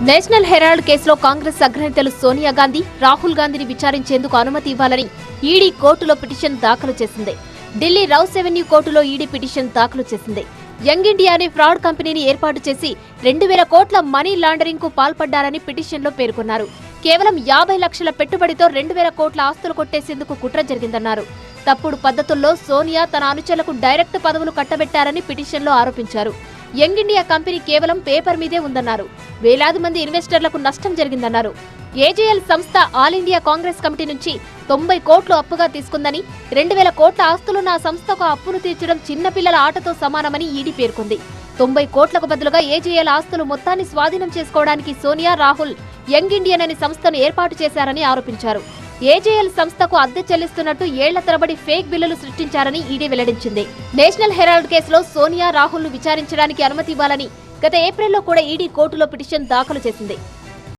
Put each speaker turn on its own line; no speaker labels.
National Herald కేసులో కాంగ్రెస్ అగ్రనేతలు సోనియా గాంధీ, రాహుల్ గాంధీని విచారించేందుకు అనుమతి ఇవ్వాలని ఈడీ కోర్టులో పిటిషన్ దాఖలు చేసింది. ఢిల్లీ రౌస్ ఎవెన్యూ కోర్టులో ఈడీ పిటిషన్ దాఖలు చేసింది. యంగ్ ఇండియా అనే ఫ్రాడ్ కంపెనీని ఏర్పాటు చేసి 2,000 కోట్ల మనీ లాండరింగ్ కు పాల్పడ్డారని పిటిషన్లో పేర్కొన్నారు. కేవలం 50 లక్షల పెట్టుబడితో 2,000 కోట్ల ఆస్తులు కొట్టేసేందుకు కుట్ర జరిగిందన్నారు. తప్పుడు పద్ధతుల్లో సోనియా తన అనుచరులకు డైరెక్ట్ పదవులు కట్టబెట్టారని పిటిషన్లో ఆరోపించారు. యంగ్ ఇండియా కంపెనీ కేవలం పేపర్ మీదే ఉందన్నారు. వేలాది మంది ఇన్వెస్టర్లకు నష్టం జరిగిందన్నారు. ఏజేఎల్ సంస్థ ఆల్ ఇండియా కాంగ్రెస్ కమిటీ నుంచి 90 కోట్లు అప్పుగా తీసుకుందని, 2,000 కోట్ల ఆస్తులున్న ఆ సంస్థకు అప్పును తీర్చడం చిన్నపిల్లల ఆటతో సమానమని ఈడీ పేర్కొంది. 90 కోట్లకు బదులుగా ఏజేఎల్ ఆస్తులు మొత్తాన్ని స్వాధీనం చేసుకోవడానికి సోనియా, రాహుల్ యంగ్ ఇండియన్ అనే సంస్థను ఏర్పాటు చేశారని ఆరోపించారు. ఏజేఎల్ సంస్థకు అద్దె చెల్లిస్తున్నట్టు ఏళ్ల తరబడి ఫేక్ బిల్లులు సృష్టించారని ఈడీ వెల్లడించింది. నేషనల్ హెరాల్డ్ కేసులో సోనియా, రాహుల్ ను విచారించడానికి అనుమతి ఇవ్వాలని గత ఏప్రిల్లో కూడా ఈడీ కోర్టులో పిటిషన్ దాఖలు చేసింది.